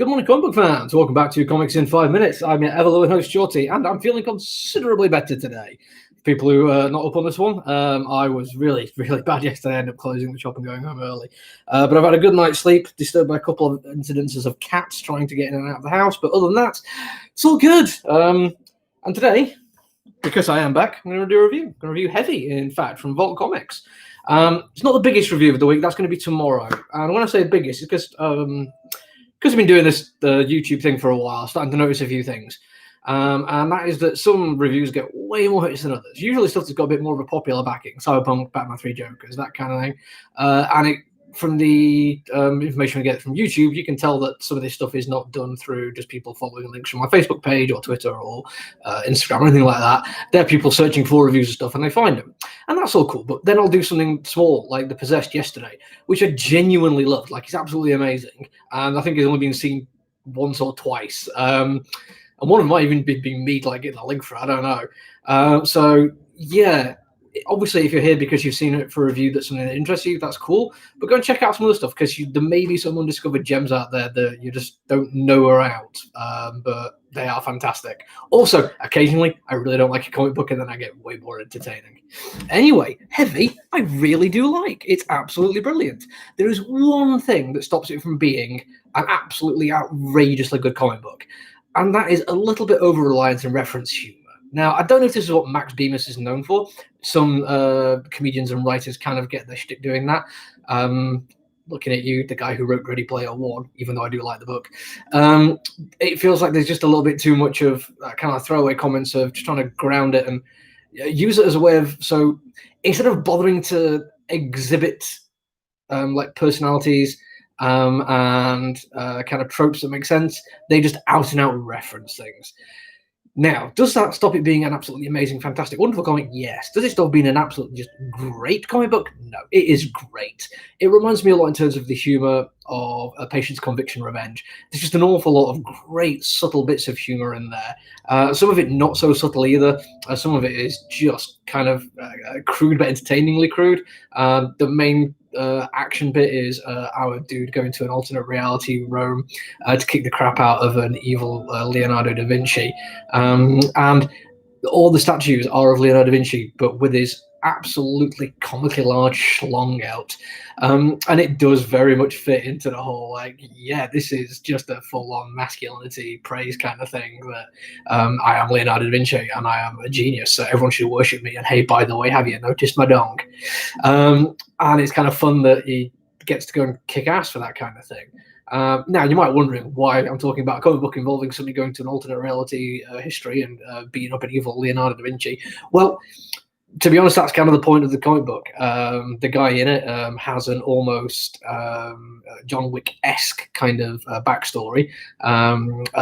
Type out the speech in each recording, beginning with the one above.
Good morning, comic book fans. Welcome back to Comics in 5 Minutes. I'm your ever-loving host, Shorty, and I'm feeling considerably better today. People who are not up on this one, I was really, really bad yesterday. I ended up closing the shop and going home early. But I've had a good night's sleep, disturbed by a couple of incidences of cats trying to get in and out of the house. But other than that, it's all good. And today, because I am back, I'm going to do a review. I'm going to review Heavy, in fact, from Vault Comics. It's not the biggest review of the week. That's going to be tomorrow. And when I say biggest, it's because I've been doing this YouTube thing for a while, I'm starting to notice a few things. And that is that some reviews get way more hits than others. Usually stuff that's got a bit more of a popular backing, Cyberpunk, Batman 3 Jokers, that kind of thing. And from the information we get from YouTube, you can tell that some of this stuff is not done through just people following links from my Facebook page or Twitter or Instagram or anything like that. They're people searching for reviews of stuff and they find them. And that's all cool. But then I'll do something small, like The Possessed yesterday, which I genuinely loved. Like, it's absolutely amazing. And I think it's only been seen once or twice. And one of them might even be me, like, getting a link for it. I don't know. So, yeah. Obviously, if you're here because you've seen it for a review that's something that interests you, that's cool. But go and check out some other stuff, because there may be some undiscovered gems out there that you just don't know are out. But they are fantastic. Also, occasionally, I really don't like a comic book, and then I get way more entertaining. Anyway, Heavy, I really do like. It's absolutely brilliant. There is one thing that stops it from being an absolutely outrageously good comic book, and that is a little bit over-reliance on reference humor. Now, I don't know if this is what Max Bemis is known for. Some comedians and writers kind of get their shtick doing that. Looking at you, the guy who wrote Ready Player One, even though I do like the book. It feels like there's just a little bit too much of kind of throwaway comments of just trying to ground it and use it as a way of, so instead of bothering to exhibit like personalities and kind of tropes that make sense, they just out and out reference things. Now, does that stop it being an absolutely amazing, fantastic, wonderful comic? Yes. Does it stop being an absolutely just great comic book? No, it is great. It reminds me a lot in terms of the humour of A Patient's Conviction Revenge. There's just an awful lot of great, subtle bits of humour in there. Some of it not so subtle either. Some of it is just kind of crude, but entertainingly crude. The main action bit is our dude going to an alternate reality Rome to kick the crap out of an evil Leonardo da Vinci. And all the statues are of Leonardo da Vinci, but with his absolutely comically large schlong out. And it does very much fit into the whole, like, yeah, this is just a full-on masculinity praise kind of thing, that I am Leonardo da Vinci and I am a genius, so everyone should worship me. And hey, by the way, have you noticed my dong? And it's kind of fun that he gets to go and kick ass for that kind of thing. Now, you might be wondering why I'm talking about a comic book involving somebody going to an alternate reality history and beating up an evil Leonardo da Vinci. Well, to be honest, that's kind of the point of the comic book. The guy in it has an almost John Wick-esque kind of backstory.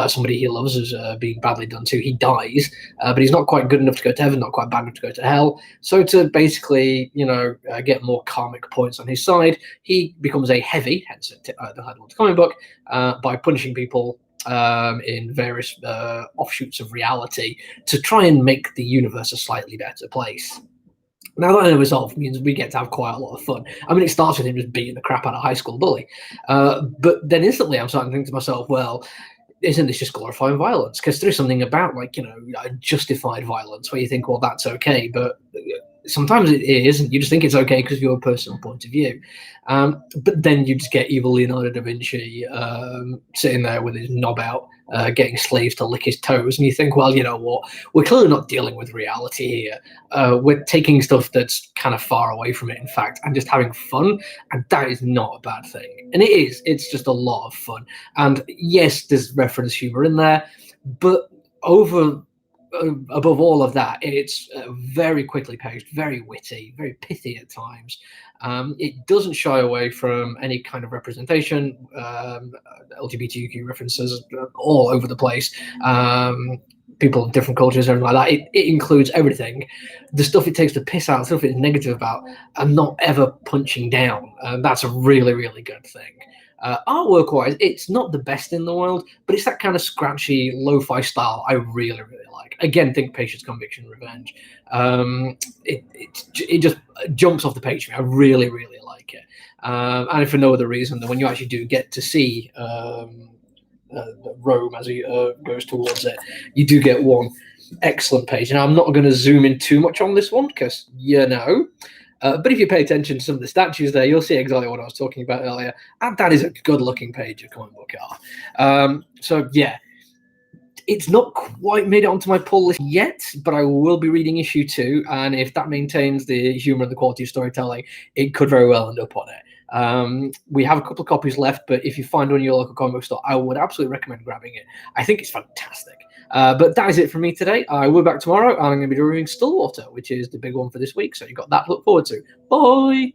Somebody he loves is being badly done to. He dies, but he's not quite good enough to go to heaven, not quite bad enough to go to hell. So to basically, get more karmic points on his side, he becomes a heavy, hence the title of the comic book, by punishing people in various offshoots of reality to try and make the universe a slightly better place. Now, that in of itself means we get to have quite a lot of fun. I mean, it starts with him just beating the crap out of a high school bully. But then instantly I'm starting to think to myself, well, isn't this just glorifying violence? Because there is something about, like, justified violence where you think, well, that's okay. But sometimes it is, and you just think it's okay because of your personal point of view. But then you just get evil Leonardo da Vinci sitting there with his knob out, getting slaves to lick his toes. And you think, well, you know what? We're clearly not dealing with reality here. We're taking stuff that's kind of far away from it, in fact, and just having fun. And that is not a bad thing. And it is. It's just a lot of fun. And yes, there's reference humor in there, but above all of that, it's very quickly paced, very witty, very pithy at times. It doesn't shy away from any kind of representation, LGBTQ references all over the place, people of different cultures, everything like that. It includes everything. The stuff it takes to piss out, stuff it's negative about, and not ever punching down. That's a really, really good thing. Artwork-wise, it's not the best in the world, but it's that kind of scratchy, lo-fi style I really, really like. Again, think Patient's Conviction Revenge. It just jumps off the page for me. I really, really like it. And for no other reason than when you actually do get to see Rome as he goes towards it. You do get one excellent page, and I'm not going to zoom in too much on this one because but if you pay attention to some of the statues there, you'll see exactly what I was talking about earlier, and that is a good-looking page of comic book art. So yeah, it's not quite made it onto my pull list yet, but I will be reading issue 2, and if that maintains the humour and the quality of storytelling, it could very well end up on it. We have a couple of copies left, but if you find one in your local comic book store, I would absolutely recommend grabbing it. I think it's fantastic. But that is it for me today. I will be back tomorrow, and I'm going to be reviewing Stillwater, which is the big one for this week, so you've got that to look forward to. Bye!